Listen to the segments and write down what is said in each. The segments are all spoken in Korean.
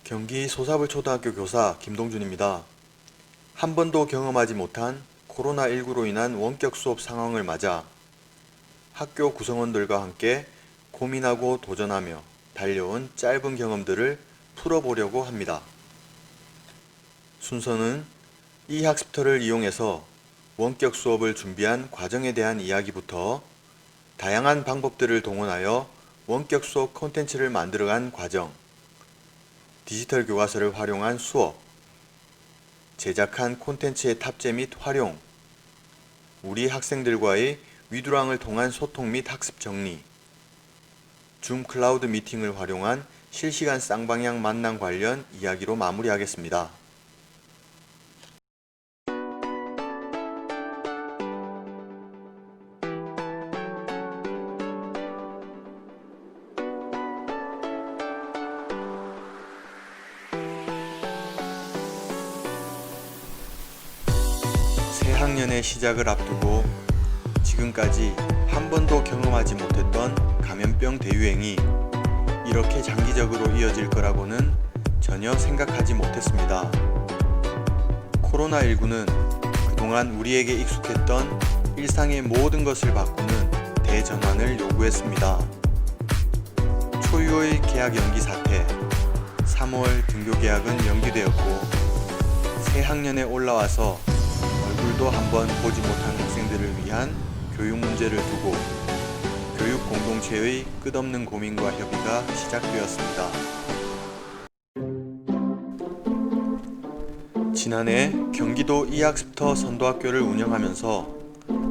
경기 소사불초등학교 교사 김동준입니다. 한 번도 경험하지 못한 코로나19로 인한 원격 수업 상황을 맞아 학교 구성원들과 함께 고민하고 도전하며 달려온 짧은 경험들을 풀어보려고 합니다. 순서는 이 학습터를 이용해서 원격 수업을 준비한 과정에 대한 이야기부터 다양한 방법들을 동원하여 원격 수업 콘텐츠를 만들어간 과정, 디지털 교과서를 활용한 수업, 제작한 콘텐츠의 탑재 및 활용, 우리 학생들과의 위두랑을 통한 소통 및 학습 정리, 줌 클라우드 미팅을 활용한 실시간 쌍방향 만남 관련 이야기로 마무리하겠습니다. 새학년의 시작을 앞두고 지금까지 한 번도 경험하지 못했던 감염병 대유행이 이렇게 장기적으로 이어질 거라고는 전혀 생각하지 못했습니다. 코로나19는 그동안 우리에게 익숙했던 일상의 모든 것을 바꾸는 대전환을 요구했습니다. 초유의 계약 연기 사태, 3월 등교 계약은 연기되었고 새학년에 올라와서 얼굴도 한번 보지 못한 학생들을 위한 교육 문제를 두고 교육 공동체의 끝없는 고민과 협의가 시작되었습니다. 지난해 경기도 이학습터 선도학교를 운영하면서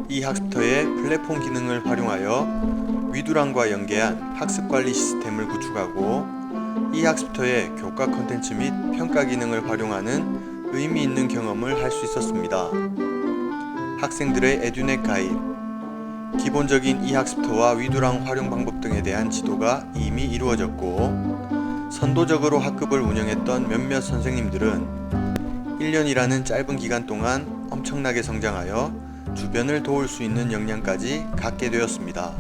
이 학습터의 플랫폼 기능을 활용하여 위두랑과 연계한 학습관리 시스템을 구축하고 이 학습터의 교과 콘텐츠 및 평가 기능을 활용하는 의미 있는 경험을 할 수 있었습니다. 학생들의 에듀넷 가입, 기본적인 이 학습터와 위두랑 활용 방법 등에 대한 지도가 이미 이루어졌고 선도적으로 학급을 운영했던 몇몇 선생님들은 1년이라는 짧은 기간 동안 엄청나게 성장하여 주변을 도울 수 있는 역량까지 갖게 되었습니다.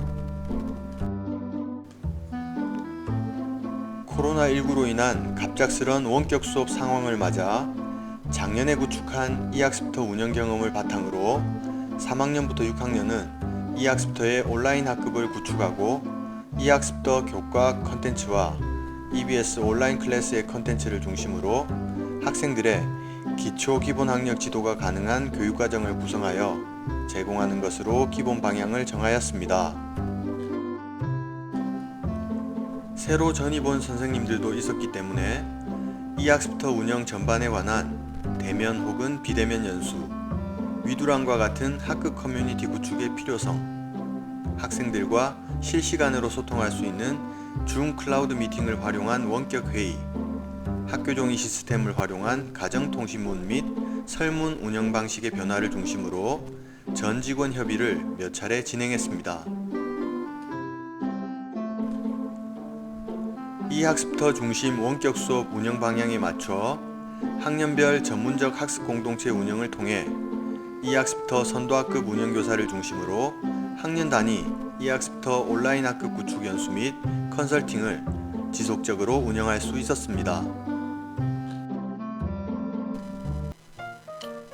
코로나19로 인한 갑작스런 원격 수업 상황을 맞아 작년에 구축한 이 학습터 운영 경험을 바탕으로 3학년부터 6학년은 이 학습터의 온라인 학급을 구축하고 이 학습터 교과 컨텐츠와 EBS 온라인 클래스의 컨텐츠를 중심으로 학생들의 기초 기본 학력 지도가 가능한 교육과정을 구성하여 제공하는 것으로 기본 방향을 정하였습니다. 새로 전입 온 선생님들도 있었기 때문에 이 학습터 운영 전반에 관한 대면 혹은 비대면 연수, 위두랑과 같은 학급 커뮤니티 구축의 필요성, 학생들과 실시간으로 소통할 수 있는 줌 클라우드 미팅을 활용한 원격 회의, 학교 종이 시스템을 활용한 가정통신문 및 설문 운영 방식의 변화를 중심으로 전 직원 협의를 몇 차례 진행했습니다. 이 학습터 중심 원격 수업 운영 방향에 맞춰 학년별 전문적 학습 공동체 운영을 통해 이 학습터 선도학급 운영교사를 중심으로 학년 단위 이 학습터 온라인 학급 구축 연수 및 컨설팅을 지속적으로 운영할 수 있었습니다.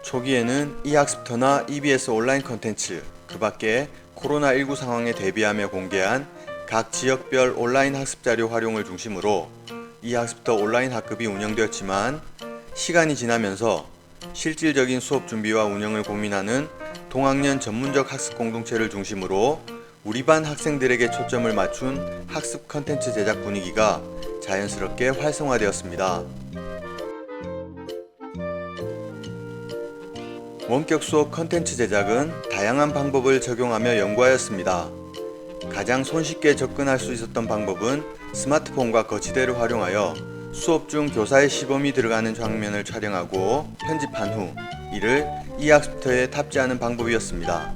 초기에는 이 학습터나 EBS 온라인 콘텐츠, 그 밖에 코로나19 상황에 대비하며 공개한 각 지역별 온라인 학습자료 활용을 중심으로 이 학습터 온라인 학급이 운영되었지만 시간이 지나면서 실질적인 수업 준비와 운영을 고민하는 동학년 전문적 학습 공동체를 중심으로 우리 반 학생들에게 초점을 맞춘 학습 컨텐츠 제작 분위기가 자연스럽게 활성화되었습니다. 원격 수업 컨텐츠 제작은 다양한 방법을 적용하며 연구하였습니다. 가장 손쉽게 접근할 수 있었던 방법은 스마트폰과 거치대를 활용하여 수업 중 교사의 시범이 들어가는 장면을 촬영하고 편집한 후 이를 이 학습터에 탑재하는 방법이었습니다.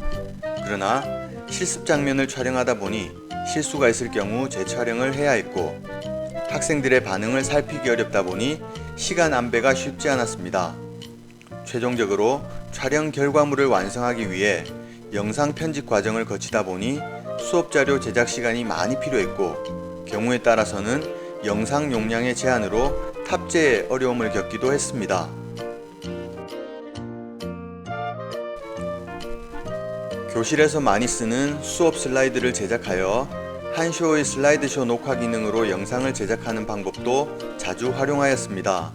그러나 실습 장면을 촬영하다 보니 실수가 있을 경우 재촬영을 해야 했고 학생들의 반응을 살피기 어렵다 보니 시간 안배가 쉽지 않았습니다. 최종적으로 촬영 결과물을 완성하기 위해 영상 편집 과정을 거치다 보니 수업 자료 제작 시간이 많이 필요했고 경우에 따라서는 영상 용량의 제한으로 탑재에 어려움을 겪기도 했습니다. 교실에서 많이 쓰는 수업 슬라이드를 제작하여 한쇼의 슬라이드쇼 녹화 기능으로 영상을 제작하는 방법도 자주 활용하였습니다.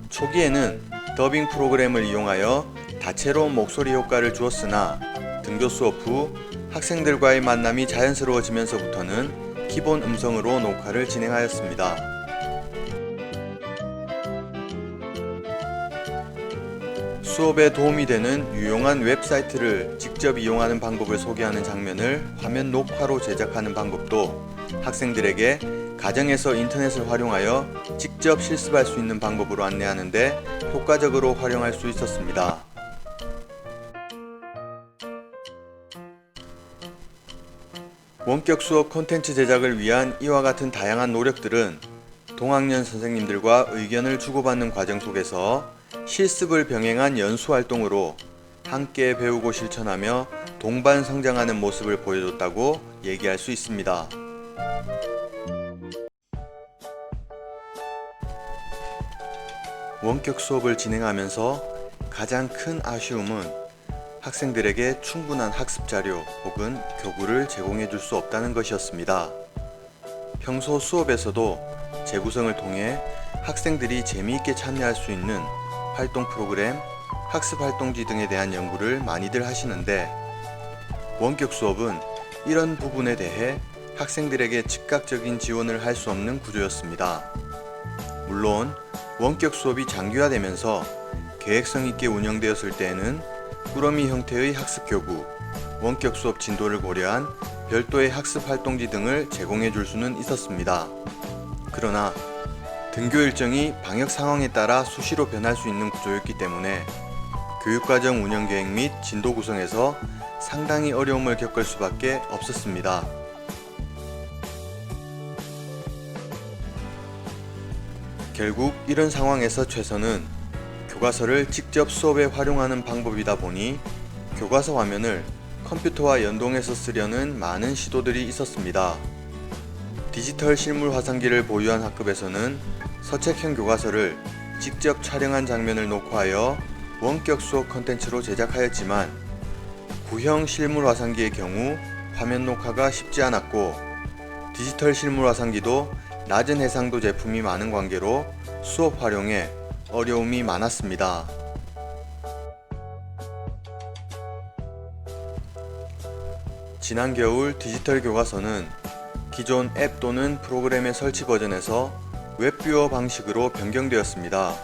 초기에는 더빙 프로그램을 이용하여 다채로운 목소리 효과를 주었으나 등교 수업 후 학생들과의 만남이 자연스러워지면서부터는 기본 음성으로 녹화를 진행하였습니다. 수업에 도움이 되는 유용한 웹사이트를 직접 이용하는 방법을 소개하는 장면을 화면 녹화로 제작하는 방법도 학생들에게 가정에서 인터넷을 활용하여 직접 실습할 수 있는 방법으로 안내하는데 효과적으로 활용할 수 있었습니다. 원격 수업 콘텐츠 제작을 위한 이와 같은 다양한 노력들은 동학년 선생님들과 의견을 주고받는 과정 속에서 실습을 병행한 연수활동으로 함께 배우고 실천하며 동반 성장하는 모습을 보여줬다고 얘기할 수 있습니다. 원격 수업을 진행하면서 가장 큰 아쉬움은 학생들에게 충분한 학습 자료 혹은 교구를 제공해 줄 수 없다는 것이었습니다. 평소 수업에서도 재구성을 통해 학생들이 재미있게 참여할 수 있는 활동 프로그램, 학습 활동지 등에 대한 연구를 많이들 하시는데 원격 수업은 이런 부분에 대해 학생들에게 즉각적인 지원을 할 수 없는 구조였습니다. 물론 원격 수업이 장기화되면서 계획성 있게 운영되었을 때에는 꾸러미 형태의 학습 교구, 원격 수업 진도를 고려한 별도의 학습 활동지 등을 제공해 줄 수는 있었습니다. 그러나 등교 일정이 방역 상황에 따라 수시로 변할 수 있는 구조였기 때문에 교육과정 운영 계획 및 진도 구성에서 상당히 어려움을 겪을 수밖에 없었습니다. 결국 이런 상황에서 최선은 교과서를 직접 수업에 활용하는 방법이다 보니 교과서 화면을 컴퓨터와 연동해서 쓰려는 많은 시도들이 있었습니다. 디지털 실물 화상기를 보유한 학급에서는 서책형 교과서를 직접 촬영한 장면을 녹화하여 원격 수업 콘텐츠로 제작하였지만 구형 실물 화상기의 경우 화면 녹화가 쉽지 않았고 디지털 실물 화상기도 낮은 해상도 제품이 많은 관계로 수업 활용에 어려움이 많았습니다. 지난 겨울 디지털 교과서는 기존 앱 또는 프로그램의 설치 버전에서 웹뷰어 방식으로 변경되었습니다.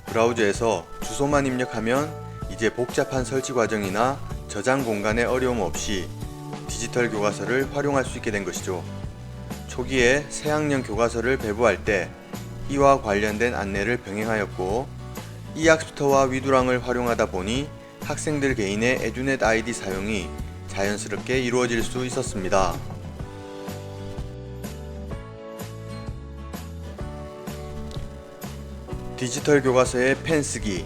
브라우저에서 주소만 입력하면 이제 복잡한 설치 과정이나 저장 공간의 어려움 없이 디지털 교과서를 활용할 수 있게 된 것이죠. 초기에 새학년 교과서를 배부할 때 이와 관련된 안내를 병행하였고 이학스토어와 위두랑을 활용하다 보니 학생들 개인의 에듀넷 아이디 사용이 자연스럽게 이루어질 수 있었습니다. 디지털 교과서의 펜 쓰기,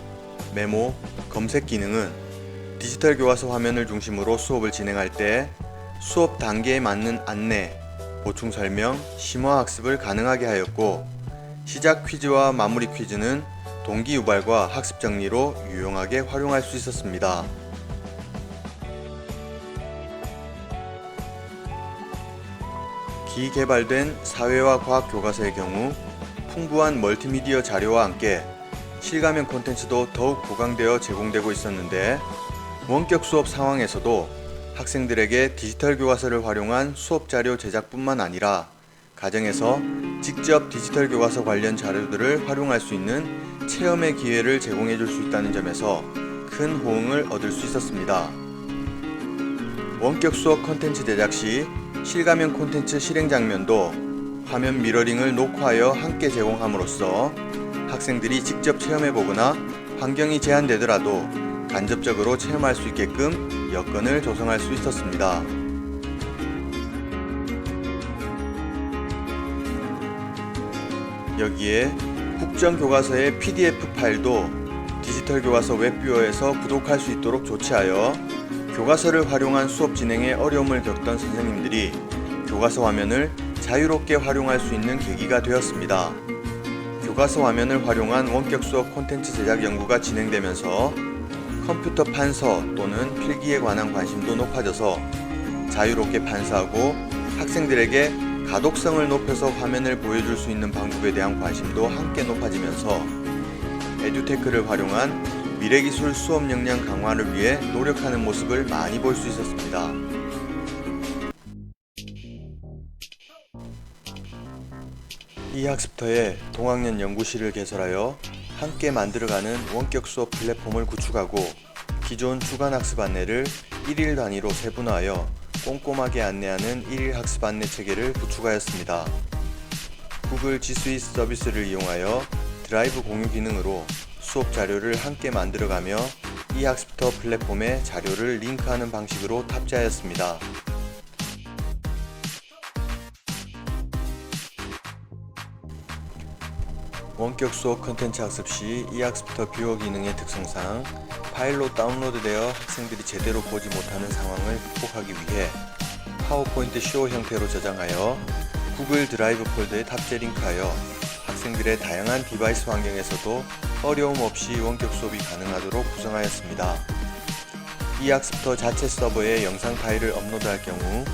메모, 검색 기능은 디지털 교과서 화면을 중심으로 수업을 진행할 때 수업 단계에 맞는 안내, 보충 설명, 심화 학습을 가능하게 하였고 시작 퀴즈와 마무리 퀴즈는 동기 유발과 학습 정리로 유용하게 활용할 수 있었습니다. 기개발된 사회와 과학 교과서의 경우 풍부한 멀티미디어 자료와 함께 실가면 콘텐츠도 더욱 보강되어 제공되고 있었는데 원격 수업 상황에서도 학생들에게 디지털 교과서를 활용한 수업 자료 제작뿐만 아니라 가정에서 직접 디지털 교과서 관련 자료들을 활용할 수 있는 체험의 기회를 제공해 줄 수 있다는 점에서 큰 호응을 얻을 수 있었습니다. 원격 수업 콘텐츠 제작 시 실가면 콘텐츠 실행 장면도 화면 미러링을 녹화하여 함께 제공함으로써 학생들이 직접 체험해보거나 환경이 제한되더라도 간접적으로 체험할 수 있게끔 여건을 조성할 수 있었습니다. 여기에 국정교과서의 PDF 파일도 디지털 교과서 웹뷰어에서 구독할 수 있도록 조치하여 교과서를 활용한 수업 진행에 어려움을 겪던 선생님들이 교과서 화면을 자유롭게 활용할 수 있는 계기가 되었습니다. 교과서 화면을 활용한 원격 수업 콘텐츠 제작 연구가 진행되면서 컴퓨터 판서 또는 필기에 관한 관심도 높아져서 자유롭게 판서하고 학생들에게 가독성을 높여서 화면을 보여줄 수 있는 방법에 대한 관심도 함께 높아지면서 에듀테크를 활용한 미래기술 수업 역량 강화를 위해 노력하는 모습을 많이 볼 수 있었습니다. 이 학습터에 동학년 연구실을 개설하여 함께 만들어가는 원격 수업 플랫폼을 구축하고 기존 주간 학습 안내를 1일 단위로 세분화하여 꼼꼼하게 안내하는 1일 학습 안내 체계를 구축하였습니다. 구글 G Suite 서비스를 이용하여 드라이브 공유 기능으로 수업 자료를 함께 만들어가며 이 학습터 플랫폼에 자료를 링크하는 방식으로 탑재하였습니다. 원격 수업 콘텐츠 학습 시 이 학습터 뷰어 기능의 특성상 파일로 다운로드되어 학생들이 제대로 보지 못하는 상황을 극복하기 위해 파워포인트 쇼 형태로 저장하여 구글 드라이브 폴더에 탑재 링크하여 학생들의 다양한 디바이스 환경에서도 어려움 없이 원격 수업이 가능하도록 구성하였습니다. 이 학습터 자체 서버에 영상 파일을 업로드할 경우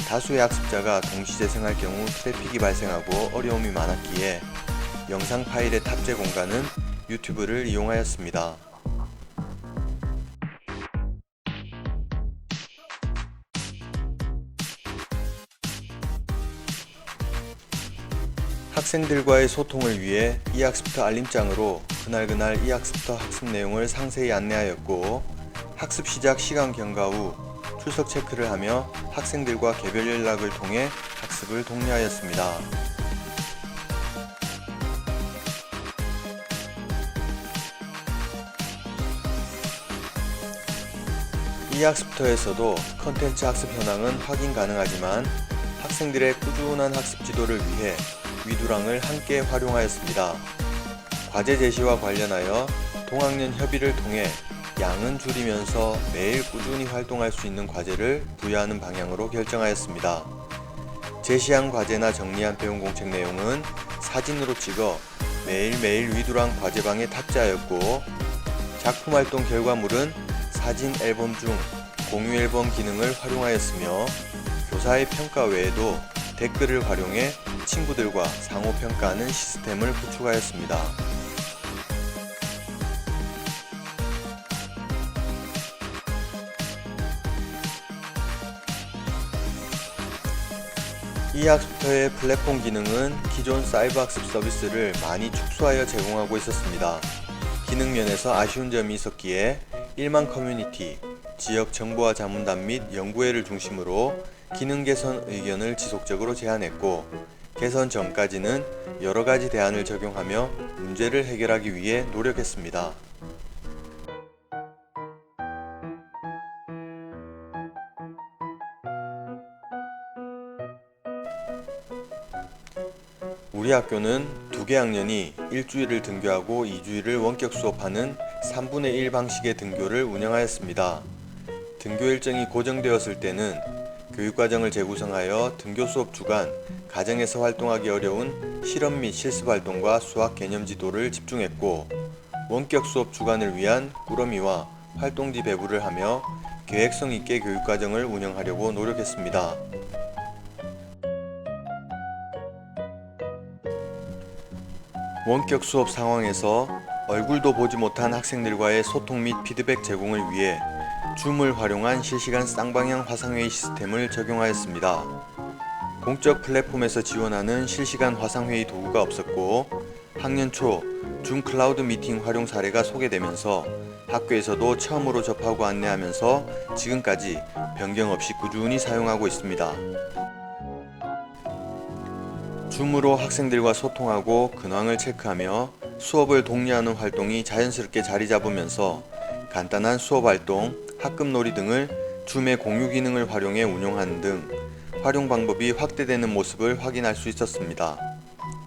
다수의 학습자가 동시 재생할 경우 트래픽이 발생하고 어려움이 많았기에 영상 파일의 탑재 공간은 유튜브를 이용하였습니다. 학생들과의 소통을 위해 이 학습터 알림장으로 그날 이 학습터 학습 내용을 상세히 안내하였고 학습 시작 시간 경과 후 출석 체크를 하며 학생들과 개별 연락을 통해 학습을 독려하였습니다. 이 학습터에서도 컨텐츠 학습 현황은 확인 가능하지만 학생들의 꾸준한 학습 지도를 위해 위두랑을 함께 활용하였습니다. 과제 제시와 관련하여 동학년 협의를 통해 양은 줄이면서 매일 꾸준히 활동할 수 있는 과제를 부여하는 방향으로 결정하였습니다. 제시한 과제나 정리한 배운 공책 내용은 사진으로 찍어 매일매일 위두랑 과제방에 탑재하였고 작품 활동 결과물은 사진 앨범 중 공유 앨범 기능을 활용하였으며 교사의 평가 외에도 댓글을 활용해 친구들과 상호 평가하는 시스템을 구축하였습니다. 이 학습터의 플랫폼 기능은 기존 사이버 학습 서비스를 많이 축소하여 제공하고 있었습니다. 기능 면에서 아쉬운 점이 있었기에 1만 커뮤니티, 지역 정보화 자문단 및 연구회를 중심으로 기능 개선 의견을 지속적으로 제안했고 개선 전까지는 여러가지 대안을 적용하며 문제를 해결하기 위해 노력했습니다. 우리 학교는 2개 학년이 일주일을 등교하고 2주일을 원격 수업하는 3분의 1 방식의 등교를 운영하였습니다. 등교 일정이 고정되었을 때는 교육과정을 재구성하여 등교 수업 주간 가정에서 활동하기 어려운 실험 및 실습 활동과 수학 개념 지도를 집중했고 원격 수업 주간을 위한 꾸러미와 활동지 배부를 하며 계획성 있게 교육과정을 운영하려고 노력했습니다. 원격 수업 상황에서 얼굴도 보지 못한 학생들과의 소통 및 피드백 제공을 위해 줌을 활용한 실시간 쌍방향 화상회의 시스템을 적용하였습니다. 공적 플랫폼에서 지원하는 실시간 화상회의 도구가 없었고 학년 초 줌 클라우드 미팅 활용 사례가 소개되면서 학교에서도 처음으로 접하고 안내하면서 지금까지 변경 없이 꾸준히 사용하고 있습니다. 줌으로 학생들과 소통하고 근황을 체크하며 수업을 독려하는 활동이 자연스럽게 자리 잡으면서 간단한 수업 활동, 학급놀이 등을 줌의 공유 기능을 활용해 운영하는 등 활용 방법이 확대되는 모습을 확인할 수 있었습니다.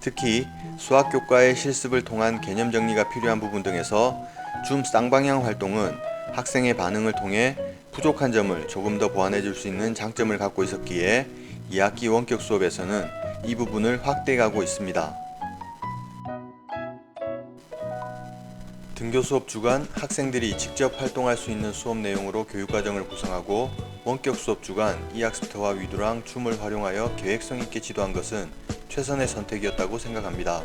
특히 수학 교과의 실습을 통한 개념 정리가 필요한 부분 등에서 줌 쌍방향 활동은 학생의 반응을 통해 부족한 점을 조금 더 보완해 줄 수 있는 장점을 갖고 있었기에 2학기 원격 수업에서는 이 부분을 확대하고 있습니다. 등교 수업 주간 학생들이 직접 활동할 수 있는 수업 내용으로 교육과정을 구성하고, 원격 수업 주간 이학습터와 위두랑 줌을 활용하여 계획성 있게 지도한 것은 최선의 선택이었다고 생각합니다.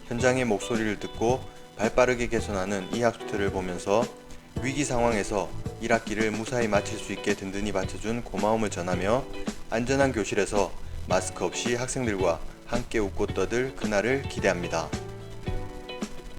현장의 목소리를 듣고 발빠르게 개선하는 이학습터를 보면서 위기 상황에서 1학기를 무사히 마칠 수 있게 든든히 받쳐준 고마움을 전하며, 안전한 교실에서 마스크 없이 학생들과 함께 웃고 떠들 그날을 기대합니다.